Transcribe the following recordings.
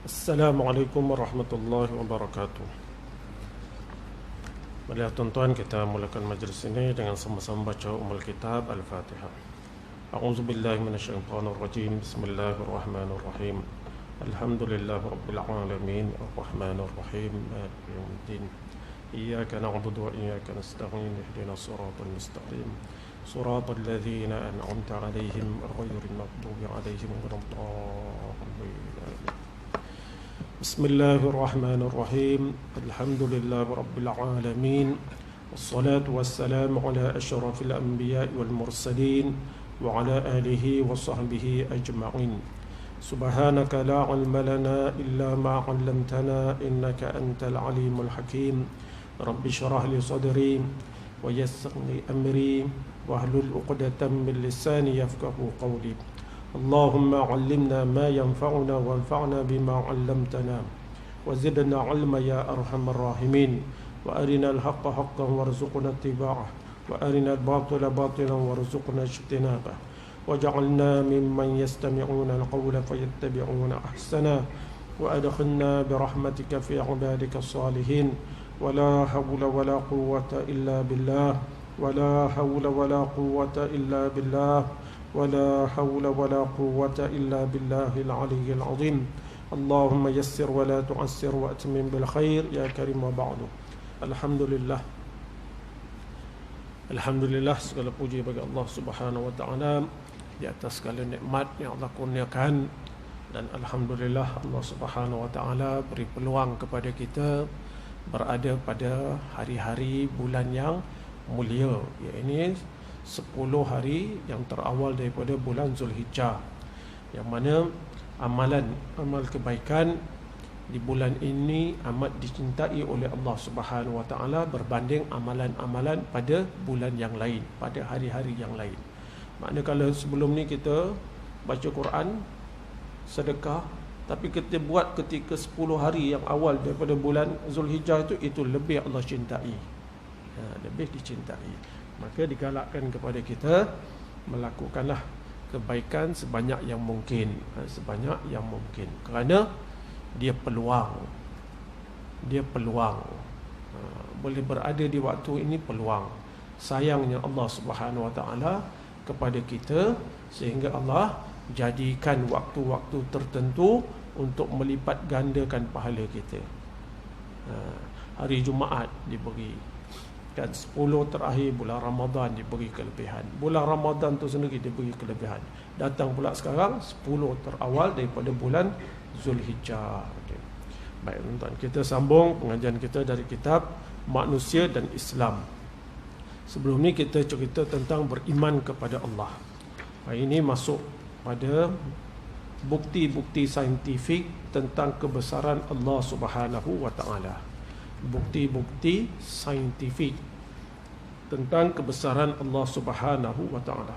Assalamualaikum warahmatullahi wabarakatuh. Mari tuan-tuan, kita mulakan majlis ini dengan sama-sama baca Ummul Kitab Al-Fatihah. A'udzubillahi minasyaitonir rajim. Bismillahirrahmanirrahim. Alhamdulillahi rabbil alamin, arrahmanir rahim, maliki yaumiddin. Iyyaka na'budu wa iyyaka nasta'in. Ihdinas siratal mustaqim. Siratal ladzina an'amta 'alaihim ghairil maghdubi 'alaihim waladdallin. بسم الله الرحمن الرحيم. الحمد لله رب العالمين، والصلاة والسلام على أشرف الأنبياء والمرسلين وعلى آله وصحبه أجمعين. سبحانك لا علم لنا إلا ما علمتنا إنك أنت العليم الحكيم. رب اشرح لي صدري ويسر لي أمري واحلل عقدة من لساني يفقهوا قولي. اللهم علمنا ما ينفعنا وانفعنا بما علمتنا وزدنا علما يا أرحم الراحمين. وأرنا الحق حقا وارزقنا اتباعه وأرنا الباطل باطلا وارزقنا اجتنابه وجعلنا ممن يستمعون القول فيتبعون أحسنه وأدخلنا برحمتك في عبادك الصالحين. ولا حول ولا قوة إلا بالله ولا حول ولا قوة إلا بالله ولا حول ولا قوة إلا بالله العلي العظيم. اللهم يسر ولا تعسر وأتمم بالخير يا كريم. وبعد. Alhamdulillah. Alhamdulillah, segala puji bagi Allah Subhanahu wa taala di atas segala nikmat yang Allah kurniakan, dan alhamdulillah Allah Subhanahu wa taala beri peluang kepada kita berada pada hari-hari bulan yang mulia, iaitu 10 hari yang terawal daripada bulan Zulhijjah, yang mana amal kebaikan di bulan ini amat dicintai oleh Allah Subhanahu wa taala berbanding amalan-amalan pada bulan yang lain, pada hari-hari yang lain. Maknanya kalau sebelum ni kita baca Quran, sedekah, tapi kita buat ketika 10 hari yang awal daripada bulan Zulhijjah itu lebih Allah cintai, lebih dicintai. Maka digalakkan kepada kita melakukanlah kebaikan sebanyak yang mungkin, kerana dia peluang, boleh berada di waktu ini peluang. Sayangnya Allah Subhanahu wa taala kepada kita, sehingga Allah jadikan waktu-waktu tertentu untuk melipat gandakan pahala kita. Hari Jumaat diberi, kan 10 terakhir bulan Ramadan diberi kelebihan. Bulan Ramadan tu sendiri diberi kelebihan. Datang pula sekarang 10 terawal daripada bulan Zulhijjah. Okay. Baik tuan-tuan, kita sambung pengajian kita dari kitab Manusia dan Islam. Sebelum ni kita cerita tentang beriman kepada Allah. Hari ini masuk pada bukti-bukti saintifik tentang kebesaran Allah Subhanahu wa taala. Bukti-bukti saintifik tentang kebesaran Allah Subhanahu wa taala.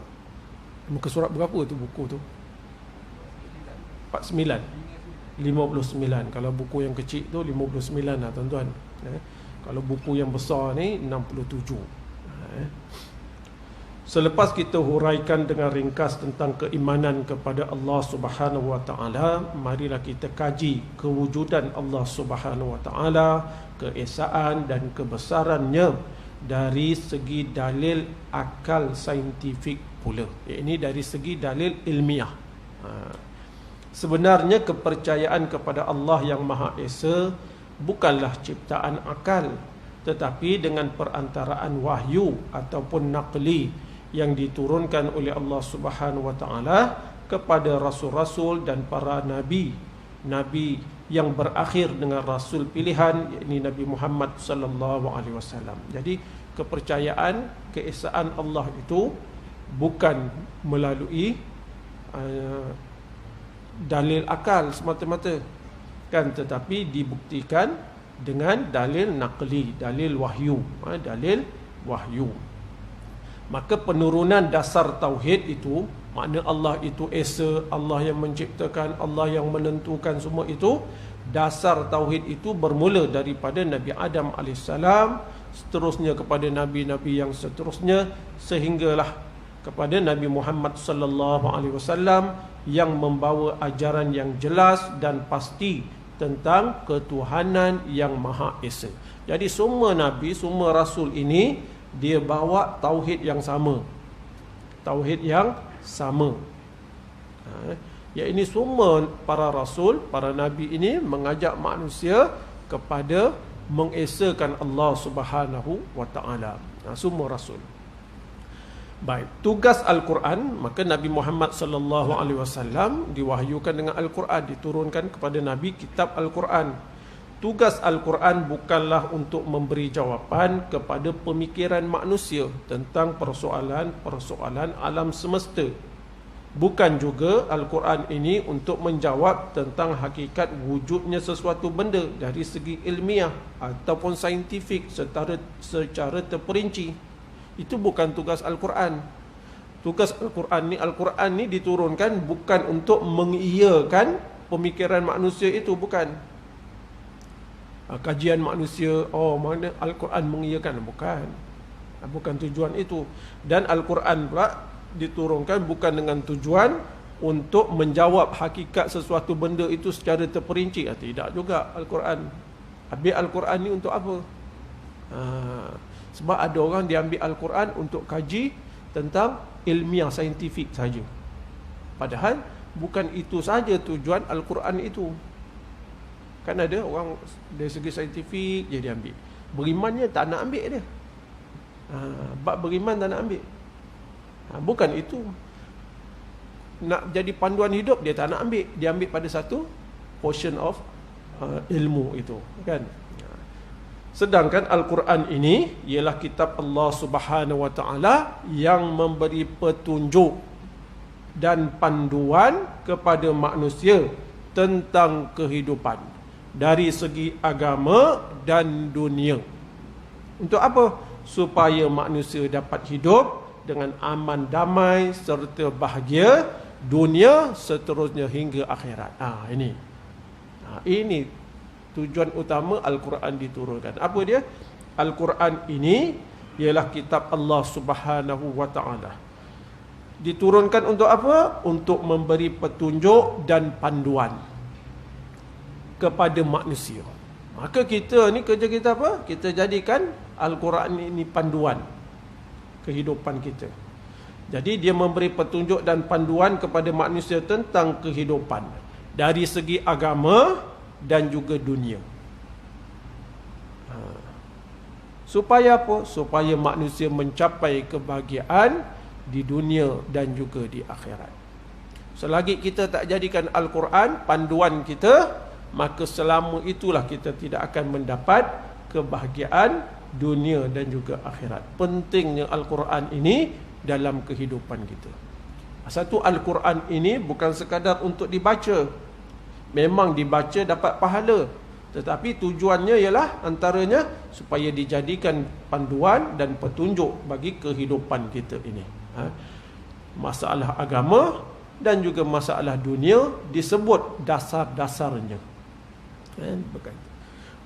Muka surat berapa tu buku tu? 49, 59. Kalau buku yang kecil tu 59 lah tuan-tuan. Kalau buku yang besar ni 67. Selepas kita huraikan dengan ringkas tentang keimanan kepada Allah Subhanahu wa taala, marilah kita kaji kewujudan Allah Subhanahu wa taala, keesaan dan kebesarannya dari segi dalil akal saintifik pula. Ini dari segi dalil ilmiah. Sebenarnya kepercayaan kepada Allah yang Maha Esa bukanlah ciptaan akal, tetapi dengan perantaraan wahyu ataupun naqli yang diturunkan oleh Allah Subhanahu wa taala kepada rasul-rasul dan para nabi yang berakhir dengan rasul pilihan, yakni Nabi Muhammad sallallahu alaihi wasallam. Jadi kepercayaan keesaan Allah itu bukan melalui dalil akal semata-mata, kan, tetapi dibuktikan dengan dalil naqli, dalil wahyu. Maka penurunan dasar tauhid itu, makna Allah itu esa, Allah yang menciptakan, Allah yang menentukan semua itu. Dasar tauhid itu bermula daripada Nabi Adam AS, seterusnya kepada nabi-nabi yang seterusnya, sehinggalah kepada Nabi Muhammad sallallahu alaihi wasallam yang membawa ajaran yang jelas dan pasti tentang ketuhanan yang Maha Esa. Jadi semua Nabi, semua Rasul ini dia bawa tauhid yang sama. Tauhid yang sama. Ya, ini semua para Rasul, para Nabi ini mengajak manusia kepada mengesakan Allah Subhanahu wa Ta'ala. Semua Rasul. Baik, tugas Al-Quran, maka Nabi Muhammad sallallahu alaihi wasallam diwahyukan dengan Al-Quran, diturunkan kepada Nabi kitab Al-Quran. Tugas Al-Quran bukanlah untuk memberi jawapan kepada pemikiran manusia tentang persoalan-persoalan alam semesta. Bukan juga Al-Quran ini untuk menjawab tentang hakikat wujudnya sesuatu benda dari segi ilmiah ataupun saintifik secara terperinci. Itu bukan tugas Al-Quran. Tugas Al-Quran ni diturunkan bukan untuk mengiyakan pemikiran manusia itu, bukan. Kajian manusia, mana Al-Quran mengiyakan, bukan. Bukan tujuan itu. Dan Al-Quran pula diturunkan bukan dengan tujuan untuk menjawab hakikat sesuatu benda itu secara terperinci. Tidak juga Al-Quran. Habis Al-Quran ni untuk apa? Sebab ada orang dia ambil Al-Quran untuk kaji tentang ilmiah saintifik saja. Padahal bukan itu saja tujuan Al-Quran itu. Kan ada orang dari segi saintifik je dia ambil. Berimannya tak nak ambil dia. Bab beriman tak nak ambil. Bukan itu. Nak jadi panduan hidup dia tak nak ambil. Dia ambil pada satu portion of ilmu itu, kan? Sedangkan Al-Quran ini ialah kitab Allah Subhanahu wa Ta'ala yang memberi petunjuk dan panduan kepada manusia tentang kehidupan dari segi agama dan dunia. Untuk apa? Supaya manusia dapat hidup dengan aman, damai serta bahagia dunia seterusnya hingga akhirat. Ini tujuan utama Al-Quran diturunkan. Apa dia? Al-Quran ini ialah kitab Allah Subhanahu wa Ta'ala. Diturunkan untuk apa? Untuk memberi petunjuk dan panduan kepada manusia. Maka kita ni, kerja kita apa? Kita jadikan Al-Quran ini panduan kehidupan kita. Jadi dia memberi petunjuk dan panduan kepada manusia tentang kehidupan dari segi agama dan juga dunia. Supaya apa? Supaya manusia mencapai kebahagiaan di dunia dan juga di akhirat. Selagi kita tak jadikan Al-Quran panduan kita, maka selama itulah kita tidak akan mendapat kebahagiaan dunia dan juga akhirat. Pentingnya Al-Quran ini dalam kehidupan kita. Satu, Al-Quran ini bukan sekadar untuk dibaca. Memang dibaca dapat pahala, tetapi tujuannya ialah antaranya supaya dijadikan panduan dan petunjuk bagi kehidupan kita ini. Masalah agama dan juga masalah dunia disebut dasar-dasarnya.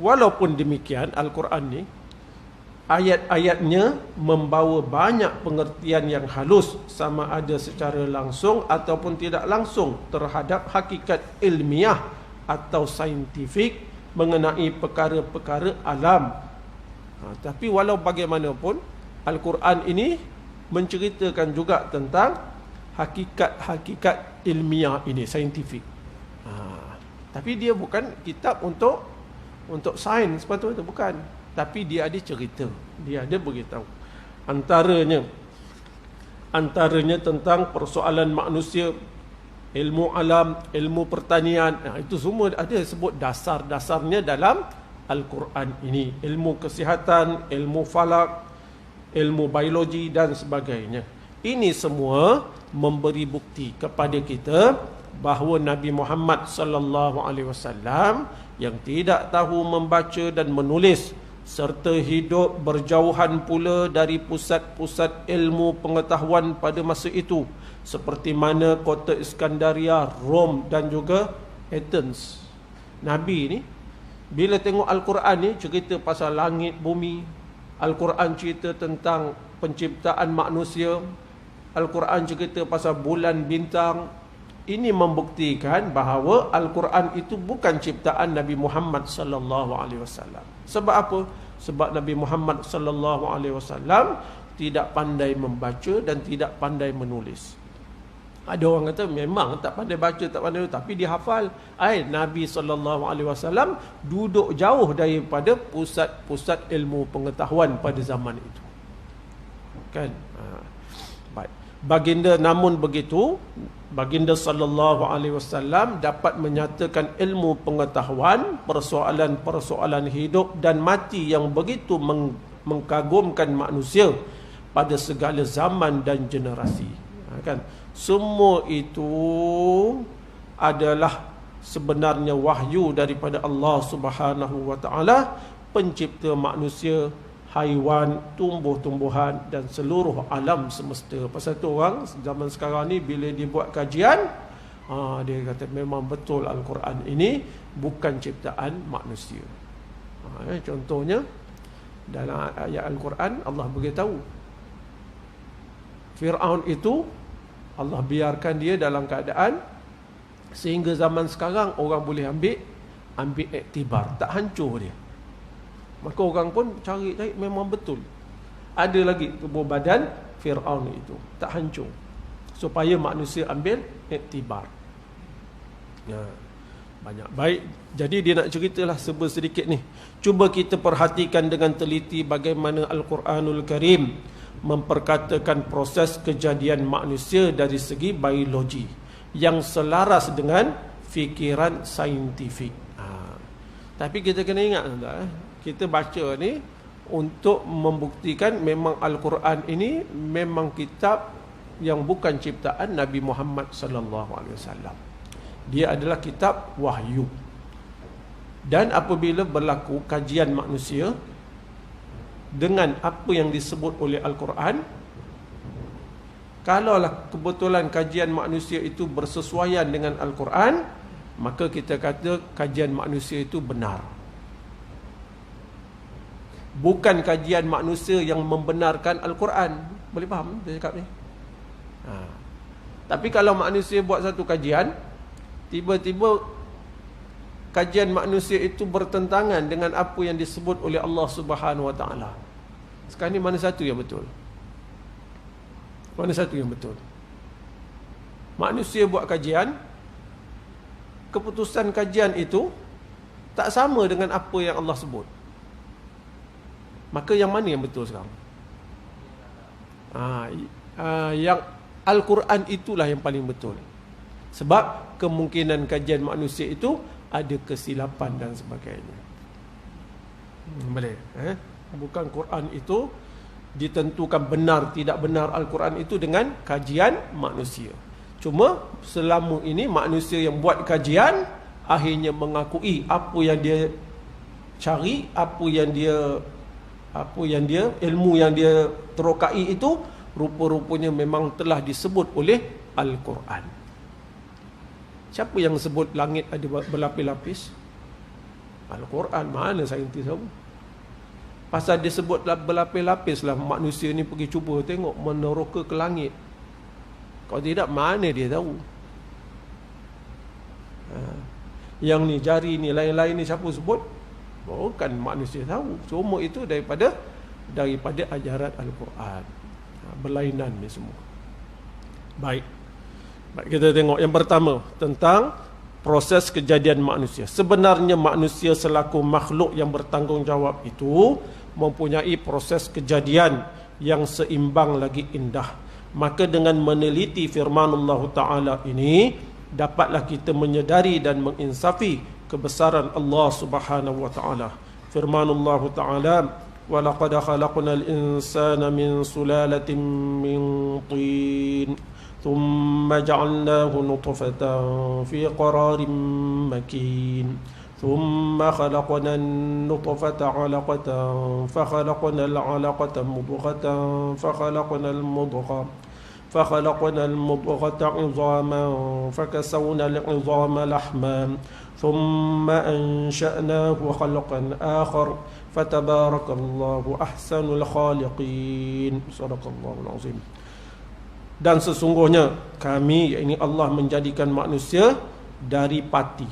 Walaupun demikian, Al-Quran ni ayat-ayatnya membawa banyak pengertian yang halus, sama ada secara langsung ataupun tidak langsung terhadap hakikat ilmiah atau saintifik mengenai perkara-perkara alam. Tapi walau bagaimanapun, Al-Quran ini menceritakan juga tentang hakikat-hakikat ilmiah ini, saintifik. Tapi dia bukan kitab untuk sains sepatutnya, bukan. Tapi dia ada cerita, dia ada beritahu. Antaranya tentang persoalan manusia, ilmu alam, ilmu pertanian. Itu semua ada sebut dasar-dasarnya dalam Al-Quran ini. Ilmu kesihatan, ilmu falak, ilmu biologi dan sebagainya. Ini semua memberi bukti kepada kita bahawa Nabi Muhammad sallallahu alaihi wasallam yang tidak tahu membaca dan menulis serta hidup berjauhan pula dari pusat-pusat ilmu pengetahuan pada masa itu, seperti mana kota Iskandaria, Rom dan juga Athens. Nabi ni bila tengok Al-Quran ni cerita pasal langit bumi, Al-Quran cerita tentang penciptaan manusia, Al-Quran cerita pasal bulan bintang, Ini membuktikan bahawa Al-Quran itu bukan ciptaan Nabi Muhammad sallallahu alaihi wasallam. Sebab apa? Sebab Nabi Muhammad sallallahu alaihi wasallam tidak pandai membaca dan tidak pandai menulis. Ada orang kata memang tak pandai baca, tak pandai, tapi dia hafal. Nabi sallallahu alaihi wasallam duduk jauh daripada pusat-pusat ilmu pengetahuan pada zaman itu. Kan? Baik. Namun begitu, Baginda sallallahu alaihi wasallam dapat menyatakan ilmu pengetahuan persoalan-persoalan hidup dan mati yang begitu mengkagumkan manusia pada segala zaman dan generasi. Kan? Semua itu adalah sebenarnya wahyu daripada Allah Subhanahu wa taala, pencipta manusia, haiwan, tumbuh-tumbuhan dan seluruh alam semesta. Pasal tu orang zaman sekarang ni bila dia buat kajian, dia kata memang betul Al-Quran ini bukan ciptaan manusia. Contohnya dalam ayat Al-Quran Allah beritahu Fir'aun itu Allah biarkan dia dalam keadaan sehingga zaman sekarang orang boleh ambil iktibar, tak hancur dia. Maka orang pun cari memang betul. Ada lagi tubuh badan Fir'aun itu tak hancur, supaya manusia ambil iktibar. Banyak. Baik, jadi dia nak ceritalah sedikit ni. Cuba kita perhatikan dengan teliti bagaimana Al-Quranul Karim memperkatakan proses kejadian manusia dari segi biologi yang selaras dengan fikiran saintifik. Tapi kita kena ingat kita baca ni untuk membuktikan memang Al-Quran ini memang kitab yang bukan ciptaan Nabi Muhammad sallallahu alaihi wasallam. Dia adalah kitab wahyu. Dan apabila berlaku kajian manusia dengan apa yang disebut oleh Al-Quran, kalaulah kebetulan kajian manusia itu bersesuaian dengan Al-Quran, maka kita kata kajian manusia itu benar. Bukan kajian manusia yang membenarkan Al-Quran. Boleh faham dia cakap ni? Tapi kalau manusia buat satu kajian, tiba-tiba kajian manusia itu bertentangan dengan apa yang disebut oleh Allah Subhanahu wa taala. Sekarang ni mana satu yang betul? Mana satu yang betul? Manusia buat kajian, keputusan kajian itu tak sama dengan apa yang Allah sebut. Maka yang mana yang betul sekarang? Yang Al-Quran itulah yang paling betul. Sebab kemungkinan kajian manusia itu ada kesilapan dan sebagainya. Boleh? Bukan Quran itu ditentukan benar tidak benar Al-Quran itu dengan kajian manusia. Cuma selama ini manusia yang buat kajian akhirnya mengakui apa yang dia cari, apa yang dia ilmu yang dia terokai itu rupa-rupanya memang telah disebut oleh Al-Quran. Siapa yang sebut langit ada berlapis-lapis? Al-Quran. Mana saintis tahu? Pasal dia sebut berlapis-lapis lah, manusia ni pergi cuba tengok meneroka ke langit. Kalau tidak, mana dia tahu? Yang ni jari ni lain-lain ni siapa sebut? Bukan manusia tahu. Cuma itu daripada ajaran Al-Quran. Berlainan ni semua. Baik, kita tengok yang pertama tentang proses kejadian manusia. Sebenarnya manusia selaku makhluk yang bertanggungjawab itu mempunyai proses kejadian yang seimbang lagi indah. Maka dengan meneliti firman Allah Ta'ala ini, dapatlah kita menyedari dan menginsafi kebesaran Allah Subhanahu wa Ta'ala. Firman Allah Ta'ala, وَلَقَدْ خَلَقْنَا الْإِنسَانَ مِنْ سُلَالَةٍ مِنْ طِينٍ ثُمَّ جَعَلْنَاهُ نُطْفَةً فِي قَرَارٍ مَكِينٍ ثُمَّ خَلَقْنَا النُّطْفَةَ عَلَقَةً فَخَلَقْنَا الْعَلَقَةَ مُضْغَةً فخلقنا المضغة عظاما فكسونا العظام لحما ثم أنشأناه خلقا آخر فتبارك الله أحسن الخالقين. صدق الله العظيم. Dan sesungguhnya kami, yakni Allah, menjadikan manusia dari pati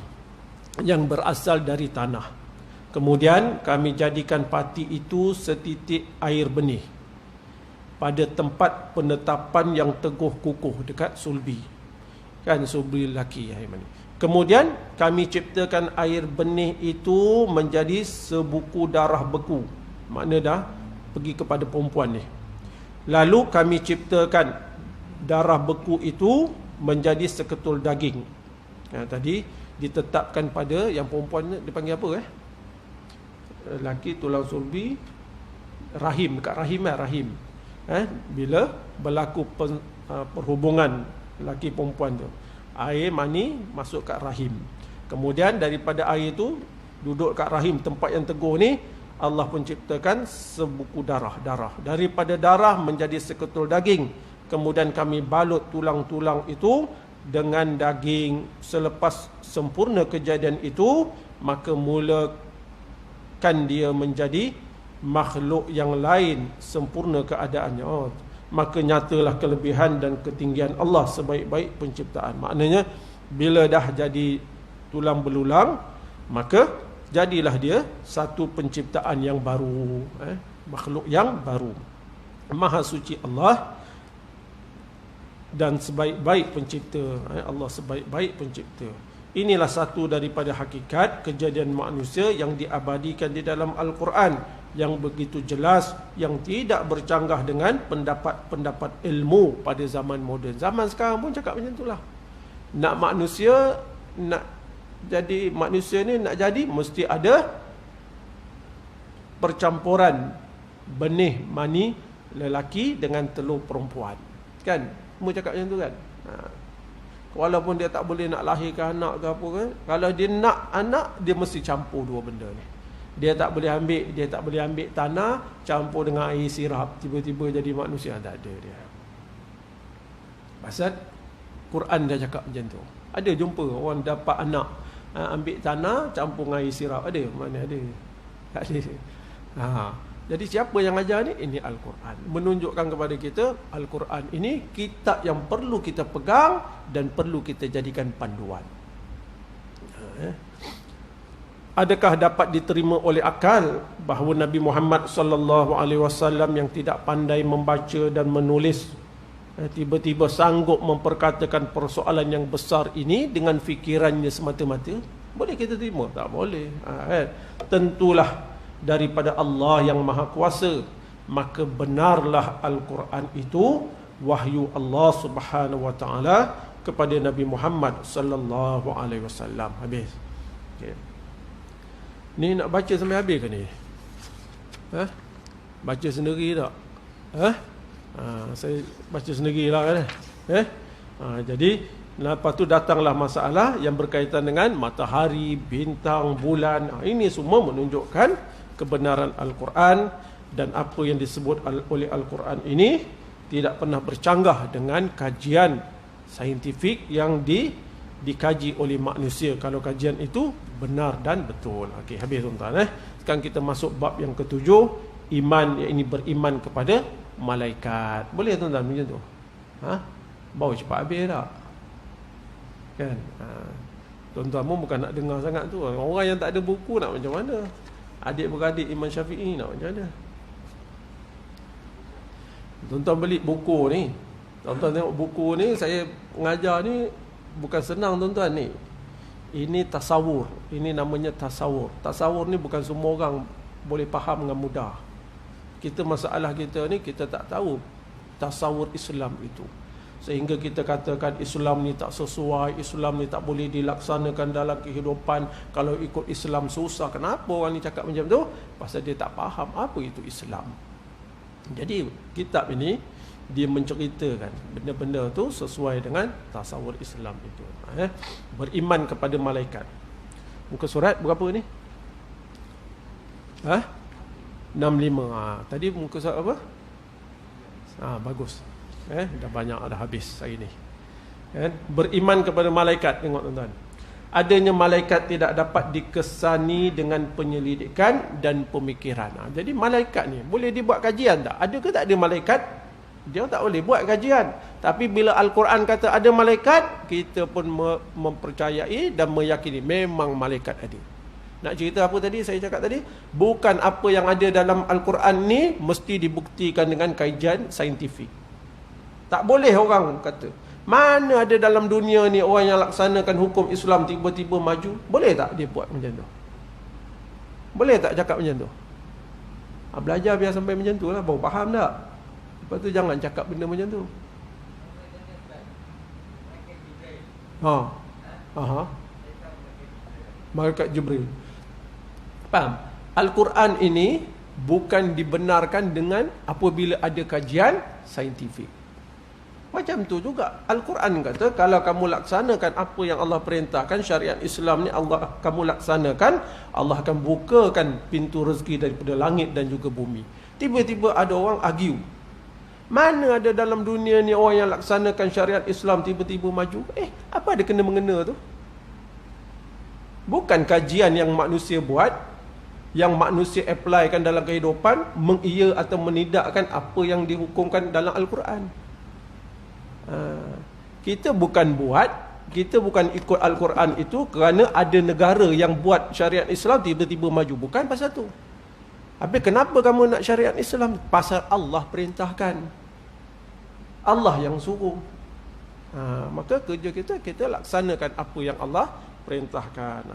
yang berasal dari tanah. Kemudian kami jadikan pati itu setitik air benih pada tempat penetapan yang teguh kukuh dekat sulbi. Kan sulbi lelaki ya, kemudian kami ciptakan air benih itu menjadi sebuku darah beku. Makna dah pergi kepada perempuan ni. Lalu kami ciptakan darah beku itu menjadi seketul daging. Tadi ditetapkan pada yang perempuan ni dipanggil apa lelaki tulang sulbi, rahim, dekat rahim. Bila berlaku perhubungan lelaki perempuan tu, air mani masuk kat rahim. Kemudian daripada air tu duduk kat rahim, tempat yang teguh ni, Allah pun ciptakan sebuku darah. Daripada darah menjadi seketul daging. Kemudian kami balut tulang-tulang itu dengan daging. Selepas sempurna kejadian itu, maka mulakan dia menjadi makhluk yang lain, sempurna keadaannya. Maka nyatalah kelebihan dan ketinggian Allah sebaik-baik penciptaan. Maknanya bila dah jadi tulang belulang, maka jadilah dia satu penciptaan yang baru, makhluk yang baru. Maha suci Allah dan sebaik-baik pencipta. Allah sebaik-baik pencipta. Inilah satu daripada hakikat kejadian manusia yang diabadikan di dalam Al-Quran, yang begitu jelas, yang tidak bercanggah dengan pendapat-pendapat ilmu pada zaman moden. Zaman sekarang pun cakap macam itulah. Nak manusia, nak jadi manusia ni, nak jadi mesti ada percampuran benih mani lelaki dengan telur perempuan. Kan? Semua cakap macam tu kan? Walaupun dia tak boleh nak lahirkan anak ke apa kan, kalau dia nak anak, dia mesti campur dua benda ni. Dia tak boleh ambil tanah campur dengan air sirap, tiba-tiba jadi manusia. Tak ada dia. Pasal Quran dah cakap macam tu. Ada jumpa orang dapat anak, ambil tanah campur dengan air sirap? Ada? Mana ada? Tak ada. Jadi siapa yang ajar ni? Ini Al-Quran. Menunjukkan kepada kita Al-Quran ini kitab yang perlu kita pegang dan perlu kita jadikan panduan. Adakah dapat diterima oleh akal bahawa Nabi Muhammad sallallahu alaihi wasallam yang tidak pandai membaca dan menulis tiba-tiba sanggup memperkatakan persoalan yang besar ini dengan fikirannya semata-mata? Boleh kita terima? Tak boleh. Tentulah daripada Allah yang Maha Kuasa, maka benarlah Al-Quran itu wahyu Allah Subhanahu wa taala kepada Nabi Muhammad sallallahu alaihi wasallam. Habis. Okey. Ni nak baca sampai habis ke ni? Baca sendiri tak? Saya baca sendirilah kan. Jadi lepas tu datanglah masalah yang berkaitan dengan matahari, bintang, bulan. Ini semua menunjukkan kebenaran Al-Quran, dan apa yang disebut oleh Al-Quran ini tidak pernah bercanggah dengan kajian saintifik yang dikaji oleh manusia, kalau kajian itu benar dan betul. Okey, habis tuan-tuan. Sekarang kita masuk bab yang ketujuh, iman, yang ini beriman kepada malaikat. Boleh tuan-tuan macam tu? Baru cepat habis tak? Kan? Tuan-tuan pun bukan nak dengar sangat tu. Orang yang tak ada buku nak macam mana? Adik-beradik Imam Syafi'i nak macam mana? Tuan-tuan beli buku ni, tuan-tuan tengok buku ni, saya mengajar ni bukan senang tuan-tuan ni. Ini tasawur. Ini namanya tasawur. Tasawur ni bukan semua orang boleh faham dengan mudah. Masalah kita ni, kita tak tahu tasawur Islam itu, sehingga kita katakan Islam ni tak sesuai, Islam ni tak boleh dilaksanakan dalam kehidupan. Kalau ikut Islam susah. Kenapa orang ni cakap macam tu? Pasal dia tak faham apa itu Islam. Jadi kitab ini dia menceritakan benda-benda tu sesuai dengan tasawur Islam itu. Beriman kepada malaikat. Muka surat berapa ni? 65. Tadi muka surat apa? Bagus. Dah banyak, dah habis hari ni. Beriman kepada malaikat. Tengok tuan-tuan, adanya malaikat tidak dapat dikesani dengan penyelidikan dan pemikiran. Jadi malaikat ni boleh dibuat kajian tak? Ada ke tak ada malaikat? Dia tak boleh buat kajian. Tapi bila Al-Quran kata ada malaikat, kita pun mempercayai dan meyakini memang malaikat ada. Nak cerita apa tadi saya cakap tadi? Bukan apa yang ada dalam Al-Quran ni mesti dibuktikan dengan kajian saintifik. Tak boleh orang kata, mana ada dalam dunia ni orang yang laksanakan hukum Islam tiba-tiba maju. Boleh tak dia buat macam tu? Boleh tak cakap macam tu? Belajar biar sampai macam tu lah, baru faham tak? Lepas tu jangan cakap benda macam tu. Malaikat Jibril. Faham? Al-Quran ini bukan dibenarkan dengan apabila ada kajian saintifik. Macam tu juga Al-Quran kata, kalau kamu laksanakan apa yang Allah perintahkan, syariat Islam ni kamu laksanakan, Allah akan bukakan pintu rezeki daripada langit dan juga bumi. Tiba-tiba ada orang argue, mana ada dalam dunia ni orang yang laksanakan syariat Islam tiba-tiba maju. Apa ada kena-mengena tu? Bukan kajian yang manusia buat, yang manusia applykan dalam kehidupan, mengiya atau menidakkan apa yang dihukumkan dalam Al-Quran. Kita bukan buat, kita bukan ikut Al-Quran itu kerana ada negara yang buat syariat Islam tiba-tiba maju. Bukan pasal tu. Habis kenapa kamu nak syariat Islam? Pasal Allah perintahkan, Allah yang suruh. Maka kerja kita laksanakan apa yang Allah perintahkan.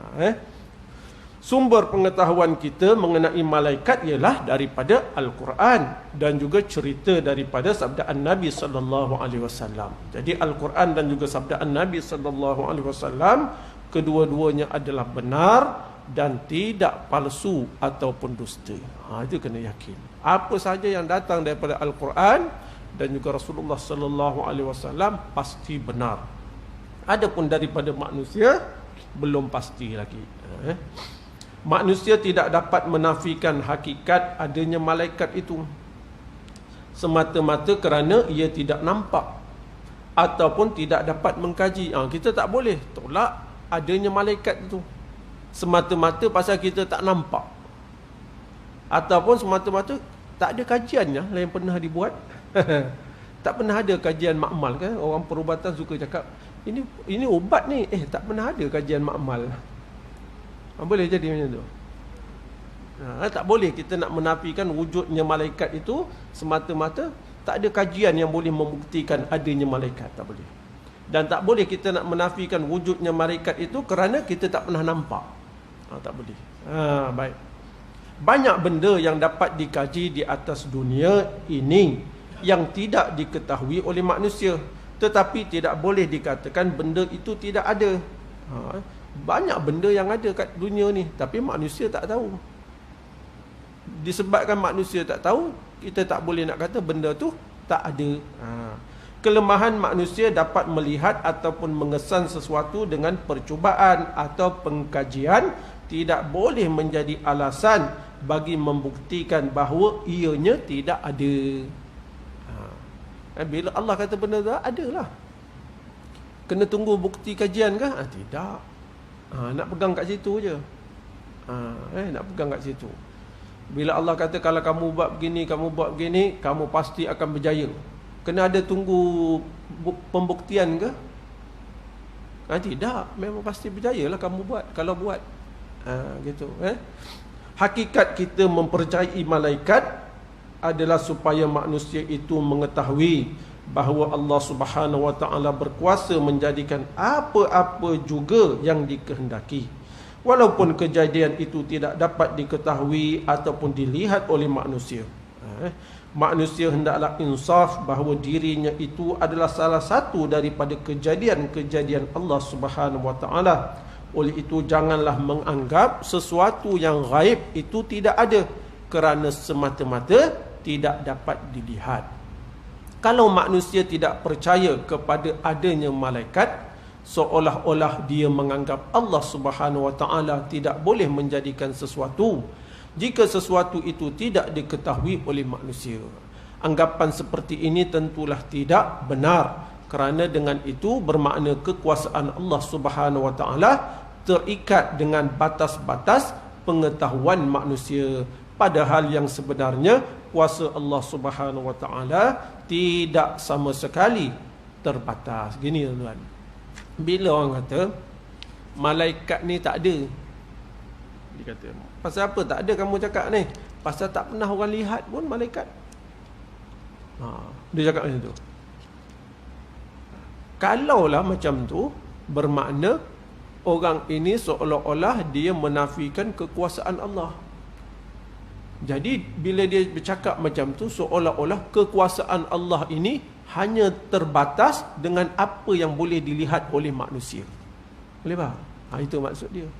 Sumber pengetahuan kita mengenai malaikat ialah daripada Al-Quran dan juga cerita daripada sabdaan Nabi sallallahu alaihi wasallam. Jadi Al-Quran dan juga sabdaan Nabi sallallahu alaihi wasallam kedua-duanya adalah benar dan tidak palsu ataupun dusta. Itu kena yakin. Apa saja yang datang daripada Al-Quran dan juga Rasulullah sallallahu alaihi wasallam pasti benar. Adapun daripada manusia belum pasti lagi. Manusia tidak dapat menafikan hakikat adanya malaikat itu semata-mata kerana ia tidak nampak ataupun tidak dapat mengkaji. Kita tak boleh tolak adanya malaikat itu semata-mata pasal kita tak nampak, ataupun semata-mata tak ada kajiannya yang pernah dibuat. Tak pernah ada kajian makmal kan. Orang perubatan suka cakap ini ubat ni, tak pernah ada kajian makmal. Boleh jadi macam tu. Tak boleh kita nak menafikan wujudnya malaikat itu semata-mata tak ada kajian yang boleh membuktikan adanya malaikat. Tak boleh. Dan tak boleh kita nak menafikan wujudnya malaikat itu kerana kita tak pernah nampak. Tak boleh. Baik. Banyak benda yang dapat dikaji di atas dunia ini yang tidak diketahui oleh manusia, tetapi tidak boleh dikatakan benda itu tidak ada. Banyak benda yang ada kat dunia ni tapi manusia tak tahu. Disebabkan manusia tak tahu, kita tak boleh nak kata benda tu tak ada. Kelemahan manusia dapat melihat ataupun mengesan sesuatu dengan percubaan atau pengkajian tidak boleh menjadi alasan bagi membuktikan bahawa ianya tidak ada. Bila Allah kata benda tu ada lah, kena tunggu bukti kajian ke? Tidak. Nak pegang kat situ je. Nak pegang kat situ. Bila Allah kata kalau kamu buat begini, kamu buat begini, kamu pasti akan berjaya, kena ada tunggu pembuktian ke? Tidak. Memang pasti berjaya lah kamu buat, kalau buat. Gitu. Hakikat kita mempercayai malaikat adalah supaya manusia itu mengetahui bahawa Allah Subhanahu Wa Taala berkuasa menjadikan apa-apa juga yang dikehendaki, walaupun kejadian itu tidak dapat diketahui ataupun dilihat oleh manusia. Manusia hendaklah insaf bahawa dirinya itu adalah salah satu daripada kejadian-kejadian Allah Subhanahu Wa Taala. Oleh itu janganlah menganggap sesuatu yang gaib itu tidak ada kerana semata-mata tidak dapat dilihat. Kalau manusia tidak percaya kepada adanya malaikat, seolah-olah dia menganggap Allah Subhanahu Wa Taala tidak boleh menjadikan sesuatu jika sesuatu itu tidak diketahui oleh manusia. Anggapan seperti ini tentulah tidak benar, kerana dengan itu bermakna kekuasaan Allah Subhanahu Wa Taala terikat dengan batas-batas pengetahuan manusia, padahal yang sebenarnya kuasa Allah Subhanahu Wa Taala tidak sama sekali terbatas. Gini tuan-tuan, bila orang kata malaikat ni tak ada, dia kata, pasal apa tak ada kamu cakap ni? Pasal tak pernah orang lihat pun malaikat. Dia cakap macam tu. Kalaulah macam tu, bermakna orang ini seolah-olah dia menafikan kekuasaan Allah. Jadi bila dia bercakap macam tu, seolah-olah kekuasaan Allah ini hanya terbatas dengan apa yang boleh dilihat oleh manusia. Boleh faham? Itu maksud dia.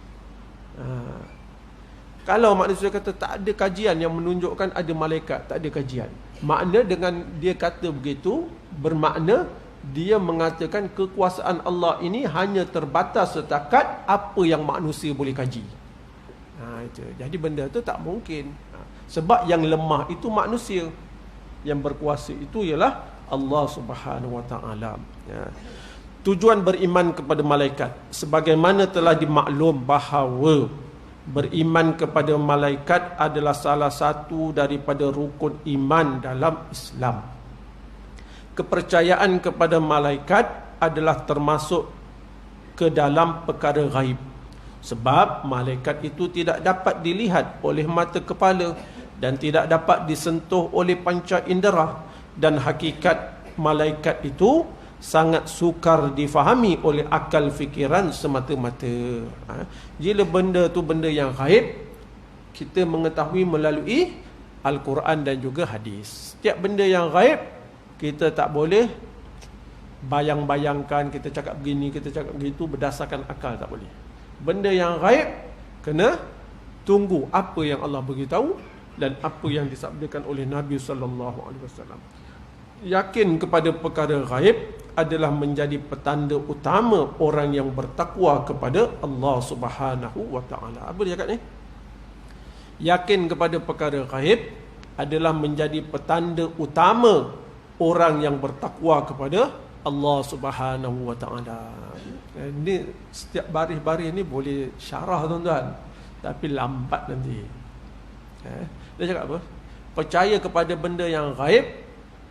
Kalau manusia kata tak ada kajian yang menunjukkan ada malaikat, tak ada kajian, makna dengan dia kata begitu, bermakna dia mengatakan kekuasaan Allah ini hanya terbatas setakat apa yang manusia boleh kaji. Itu. Jadi benda tu tak mungkin. Sebab yang lemah itu manusia, yang berkuasa itu ialah Allah Subhanahu Wa Taala. Tujuan beriman kepada malaikat, sebagaimana telah dimaklum bahawa beriman kepada malaikat adalah salah satu daripada rukun iman dalam Islam. Kepercayaan kepada malaikat adalah termasuk ke dalam perkara ghaib. Sebab malaikat itu tidak dapat dilihat oleh mata kepala dan tidak dapat disentuh oleh panca indera, dan hakikat malaikat itu sangat sukar difahami oleh akal fikiran semata-mata. Jika benda tu benda yang ghaib, kita mengetahui melalui Al-Quran dan juga hadis. Setiap benda yang ghaib, kita tak boleh bayang-bayangkan, kita cakap begini, kita cakap begitu berdasarkan akal, tak boleh. Benda yang ghaib kena tunggu apa yang Allah beritahu dan apa yang disabdakan oleh Nabi SAW. Yakin kepada perkara ghaib adalah menjadi petanda utama orang yang bertakwa kepada Allah Subhanahu Wa Taala. Apa dia cakap ni? Yakin kepada perkara ghaib adalah menjadi petanda utama orang yang bertakwa kepada Allah Subhanahu Wa Taala. Ini setiap baris-baris ni boleh syarah tuan-tuan, tapi lambat nanti. Dia cakap apa? Percaya kepada benda yang ghaib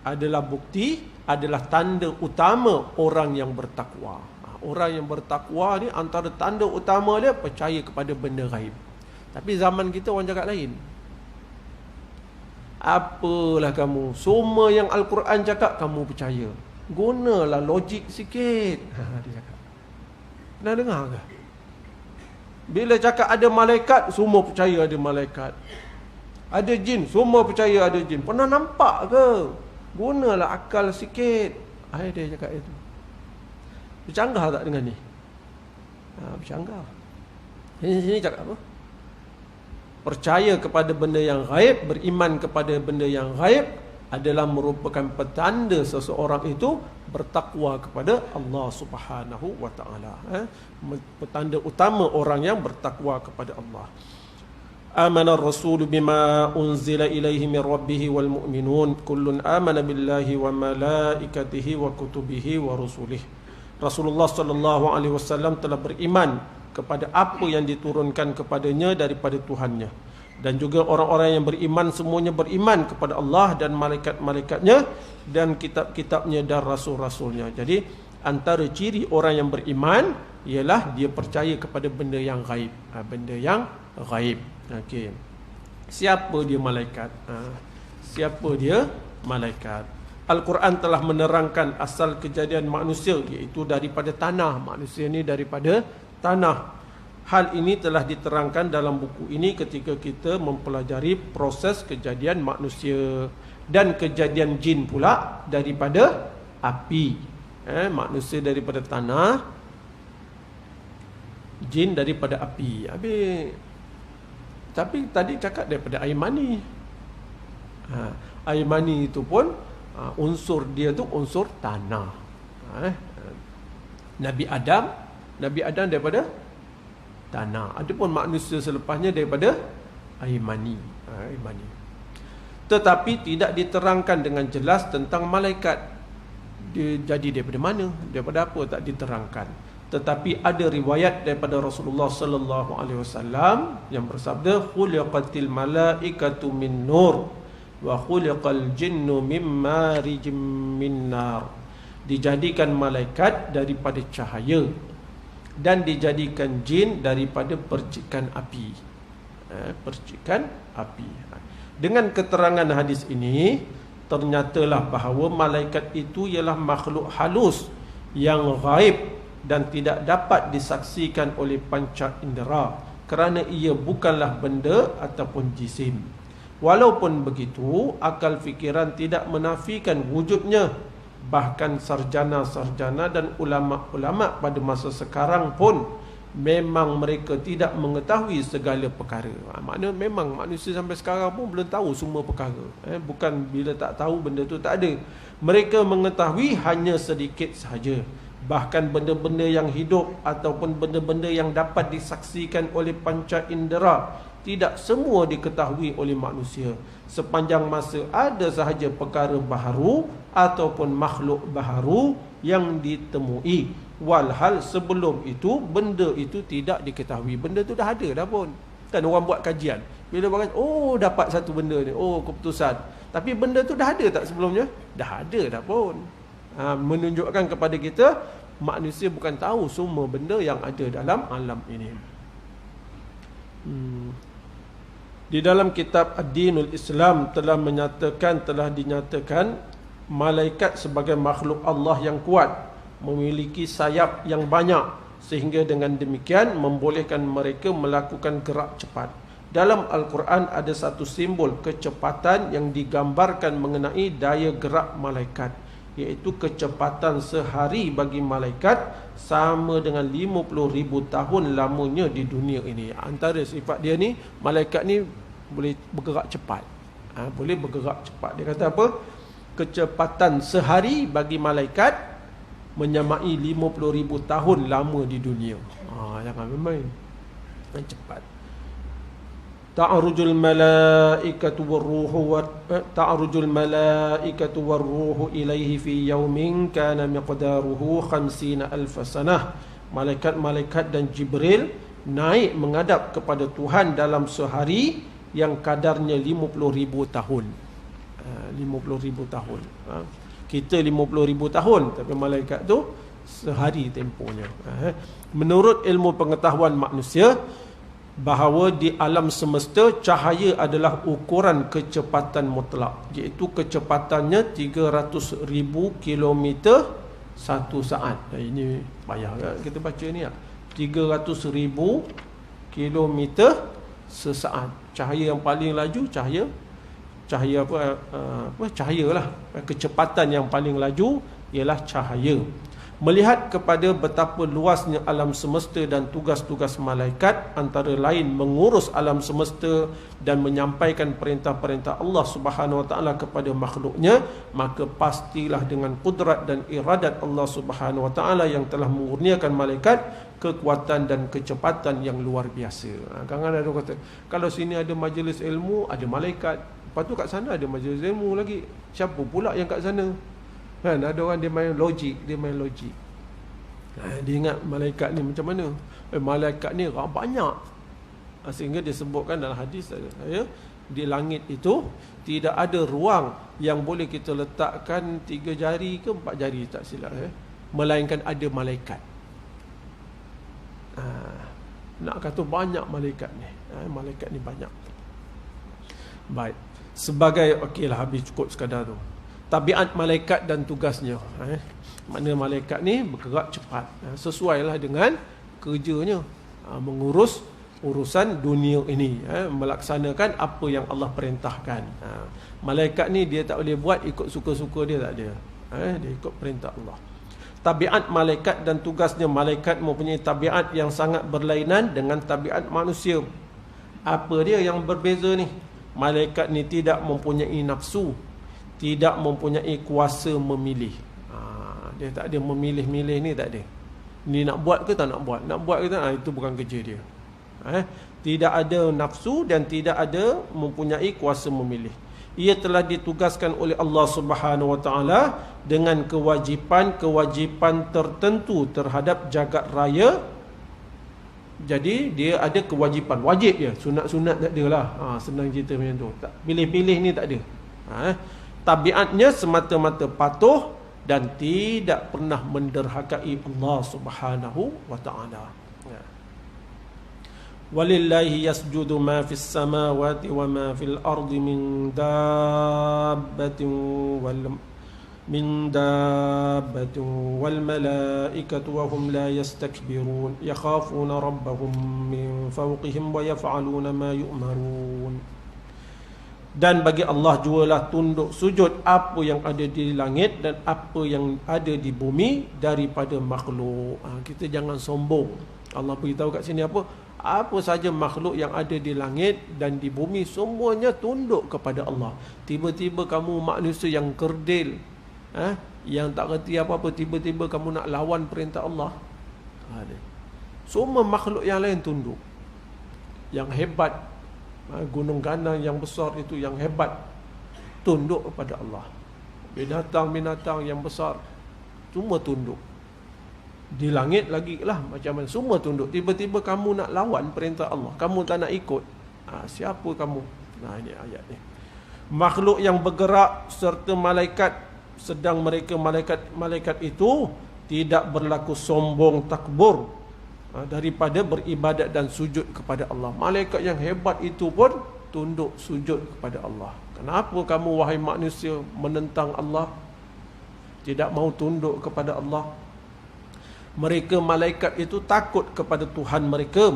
adalah bukti, adalah tanda utama orang yang bertakwa. Orang yang bertakwa ni antara tanda utama dia percaya kepada benda ghaib. Tapi zaman kita orang cakap lain. Apalah kamu, semua yang Al-Quran cakap kamu percaya. Gunalah logik sikit. Dia cakap. Pernah dengar ke? Bila cakap ada malaikat, semua percaya ada malaikat. Ada jin, semua percaya ada jin. Pernah nampak ke? Gunalah akal sikit. Dia cakap itu. Bercanggah tak dengan ni? Bercanggah. Sini cakap apa? Percaya kepada benda yang ghaib, beriman kepada benda yang ghaib adalah merupakan petanda seseorang itu bertakwa kepada Allah Subhanahu Wa Taala. Petanda utama orang yang bertakwa kepada Allah. Amana ar-rasulu bima unzila ilaihi min rabbih wal mu'minun kullun amana billahi wa malaikatihi wa kutubihi wa rusulihi. Rasulullah sallallahu alaihi wasallam telah beriman kepada apa yang diturunkan kepadanya daripada Tuhannya, dan juga orang-orang yang beriman semuanya beriman kepada Allah dan malaikat-malaikatnya dan kitab-kitabnya dan rasul-rasulnya. Jadi antara ciri orang yang beriman ialah dia percaya kepada benda yang ghaib. Benda yang ghaib. Okey. Siapa dia malaikat? Siapa dia malaikat? Al-Quran telah menerangkan asal kejadian manusia, iaitu daripada tanah. Manusia ni daripada tanah. Hal ini telah diterangkan dalam buku ini ketika kita mempelajari proses kejadian manusia, dan kejadian jin pula daripada api. Manusia daripada tanah, jin daripada api. Tapi tadi cakap daripada air mani. Air mani itu pun unsur dia tu unsur tanah. Nabi Adam daripada tanah. Adapun manusia selepasnya daripada air mani. Tetapi tidak diterangkan dengan jelas tentang malaikat. Dia jadi daripada mana, daripada apa, tak diterangkan. Tetapi ada riwayat daripada Rasulullah sallallahu alaihi wasallam yang bersabda, khuliqatil malaikatu min nur wa khuliqal jinnu min marijim min nar. dijadikan malaikat daripada cahaya, dan dijadikan jin daripada percikan api. Percikan api. Dengan keterangan hadis ini, ternyatalah bahawa malaikat itu ialah makhluk halus yang gaib dan tidak dapat disaksikan oleh panca indera, kerana ia bukanlah benda ataupun jisim. Walaupun begitu, akal fikiran tidak menafikan wujudnya. Bahkan sarjana-sarjana dan ulama-ulama pada masa sekarang pun memang mereka tidak mengetahui segala perkara. Maknanya memang manusia sampai sekarang pun belum tahu semua perkara. Bukan bila tak tahu benda tu tak ada. Mereka mengetahui hanya sedikit sahaja. Bahkan benda-benda yang hidup ataupun benda-benda yang dapat disaksikan oleh panca indera tidak semua diketahui oleh manusia. Sepanjang masa ada sahaja perkara baharu ataupun makhluk baharu yang ditemui. Walhal sebelum itu benda itu tidak diketahui. Benda tu dah ada dah pun. Kan orang buat kajian, bila buat kajian, oh dapat satu benda ni, oh keputusan. Tapi benda tu dah ada tak sebelumnya? Dah ada dah pun. Menunjukkan kepada kita manusia bukan tahu semua benda yang ada dalam alam ini. Di dalam kitab Ad-Dinul Islam telah dinyatakan malaikat sebagai makhluk Allah yang kuat, memiliki sayap yang banyak, sehingga dengan demikian membolehkan mereka melakukan gerak cepat. Dalam Al-Quran ada satu simbol kecepatan yang digambarkan mengenai daya gerak malaikat, iaitu kecepatan sehari bagi malaikat sama dengan 50,000 tahun lamanya di dunia ini. Antara sifat dia ni, malaikat ni boleh bergerak cepat. Boleh bergerak cepat. Dia kata apa? Kecepatan sehari bagi malaikat menyamai 50,000 tahun lama di dunia. Jangan main-main. Cepat. Ta'arujul malaikatu warruhu ilaihi fi yaumin kana miqdaruhu 50,000 sanah. Malaikat-malaikat dan Jibril naik menghadap kepada Tuhan dalam sehari yang kadarnya 50,000 tahun. 50,000 tahun. Kita 50,000 tahun, tapi malaikat tu sehari tempohnya. Menurut ilmu pengetahuan manusia, bahawa di alam semesta cahaya adalah ukuran kecepatan mutlak, iaitu kecepatannya 300,000 kilometer satu saat. Ini payah kan kita baca ni ya. 300,000 kilometer sesaat. Cahaya yang paling laju, cahaya lah. Kecepatan yang paling laju ialah cahaya. Melihat kepada betapa luasnya alam semesta dan tugas-tugas malaikat, antara lain mengurus alam semesta dan menyampaikan perintah-perintah Allah Subhanahu Wa Taala kepada makhluknya, maka pastilah dengan kudrat dan iradat Allah Subhanahu Wa Taala yang telah mengurniakan malaikat kekuatan dan kecepatan yang luar biasa. Kadang-kadang ada kata, kalau sini ada majlis ilmu, ada malaikat. Lepas tu kat sana ada majlis ilmu lagi. Siapa pula yang kat sana? Kan ada orang dia main logik. Dia ingat malaikat ni macam mana? Malaikat ni banyak. Sehingga disebutkan dalam hadis di langit itu tidak ada ruang yang boleh kita letakkan 3 jari ke 4 jari, tak silap melainkan ada malaikat. Nak kata banyak malaikat ni. Malaikat ni banyak. Baik. Sebagai okeylah, habis cukup sekadar tu. Tabiat malaikat dan tugasnya. Makna malaikat ni bergerak cepat. Sesuailah dengan kerjanya. Mengurus urusan dunia ini. Melaksanakan apa yang Allah perintahkan. Malaikat ni dia tak boleh buat ikut suka-suka dia, tak ada. Dia ikut perintah Allah. Tabiat malaikat dan tugasnya. Malaikat mempunyai tabiat yang sangat berlainan dengan tabiat manusia. Apa dia yang berbeza ni? Malaikat ni tidak mempunyai nafsu, tidak mempunyai kuasa memilih. Dia tak ada memilih-milih ni, tak ada. Ni nak buat ke tak nak buat? Nak buat ke tak? Itu bukan kerja dia. Tidak ada nafsu dan tidak ada mempunyai kuasa memilih. Ia telah ditugaskan oleh Allah Subhanahu Wa Taala dengan kewajipan tertentu terhadap jagat raya. Jadi dia ada kewajipan, wajib dia. Sunat-sunat tak ada lah. Senang cerita macam tu. Tak pilih-pilih ni tak ada. Tabiatnya semata-mata patuh dan tidak pernah menderhakai Allah Subhanahu wa taala. Ya. Walillahi yasjudu ma fis samawati wa ma fil ardi min dabbatin wal malaikatu wa hum la yastakbirun yakhafuna rabbahum min fawqihim wa yaf'aluna ma yu'marun. Dan bagi Allah jualah tunduk sujud apa yang ada di langit dan apa yang ada di bumi daripada makhluk. Kita jangan sombong. Allah beritahu kat sini apa? Apa saja makhluk yang ada di langit dan di bumi semuanya tunduk kepada Allah. Tiba-tiba kamu manusia yang kerdil, yang tak reti apa-apa, tiba-tiba kamu nak lawan perintah Allah. Semua makhluk yang lain tunduk. Yang hebat, gunung ganang yang besar itu yang hebat, tunduk kepada Allah. Binatang-binatang yang besar semua tunduk. Di langit lagi lah macam mana, semua tunduk. Tiba-tiba kamu nak lawan perintah Allah, kamu tak nak ikut, siapa kamu? Ini ayat ni. Makhluk yang bergerak serta malaikat, sedang mereka malaikat itu tidak berlaku sombong takbur daripada beribadat dan sujud kepada Allah. Malaikat yang hebat itu pun tunduk sujud kepada Allah. Kenapa kamu wahai manusia menentang Allah, tidak mau tunduk kepada Allah? Mereka malaikat itu takut kepada Tuhan mereka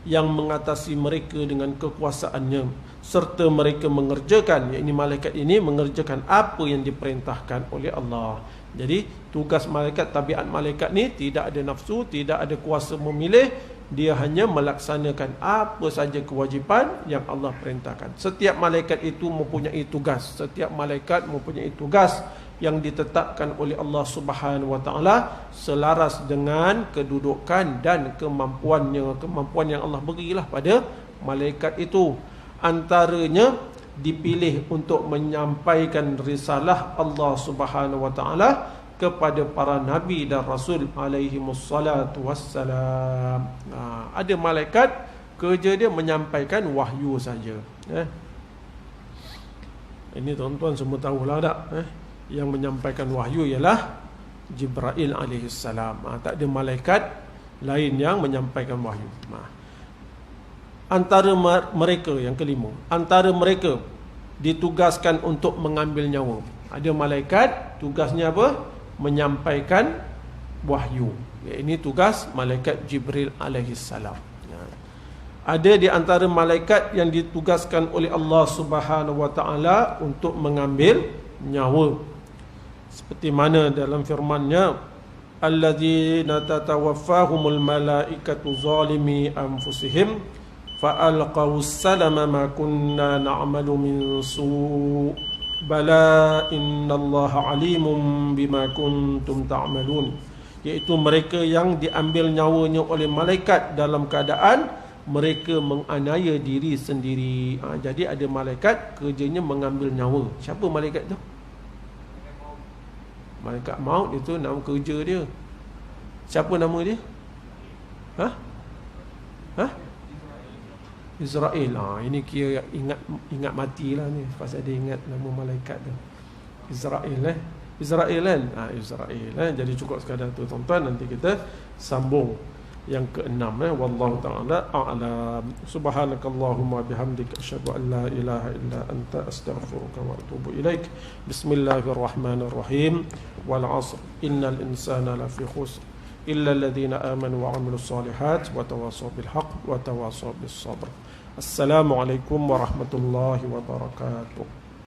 yang mengatasi mereka dengan kekuasaannya, serta mereka mengerjakan, yakni malaikat ini mengerjakan apa yang diperintahkan oleh Allah. Jadi tugas malaikat, tabiat malaikat ni tidak ada nafsu, tidak ada kuasa memilih. Dia hanya melaksanakan apa saja kewajipan yang Allah perintahkan. Setiap malaikat itu mempunyai tugas. Setiap malaikat mempunyai tugas yang ditetapkan oleh Allah Subhanahu wa taala selaras dengan kedudukan dan kemampuannya, kemampuan yang Allah berilah pada malaikat itu. Antaranya dipilih untuk menyampaikan risalah Allah Subhanahu wa taala kepada para nabi dan rasul alaihi wassalatu wassalam. Ada malaikat kerja dia menyampaikan wahyu saja. Ini tuan-tuan semua tahulah tak? Yang menyampaikan wahyu ialah Jibril alaihi salam. Tak ada malaikat lain yang menyampaikan wahyu. Antara mereka, yang kelima, antara mereka ditugaskan untuk mengambil nyawa. Ada malaikat tugasnya apa? Menyampaikan wahyu. Ini tugas malaikat Jibril alaihi salam. Ada di antara malaikat yang ditugaskan oleh Allah Subhanahu wa taala untuk mengambil nyawa. Seperti mana dalam firman-Nya, alladzina tatawaffahumul malaikatu zalimi anfusihim fa'alqaw as-salama ma kunna na'malu min su' bala innallaha alimun bima kuntum ta'malun. Iaitu mereka yang diambil nyawanya oleh malaikat dalam keadaan mereka menganiaya diri sendiri. Jadi ada malaikat kerjanya mengambil nyawa. Siapa malaikat tu? Malaikat maut, itu nama kerja dia. Siapa nama dia? Israel. Ini kira ingat matilah ni, pasal dia ingat nama malaikat tu. Israel Israel kan? Israel. Jadi cukup sekadar tu tuan-tuan, nanti kita sambung yang keenam. Wallahu ta'ala a'lam. Subhanakallahumma bihamdika asyhadu an la ilaha illa anta astaghfiruka wa atubu ilaik. Bismillahirrahmanirrahim. Wal 'asr innal insana lafi khusr illa alladhina amanu wa 'amilus solihat wa tawassaw bil haqq wa tawassaw bis sabr. Assalamualaikum warahmatullahi wabarakatuh.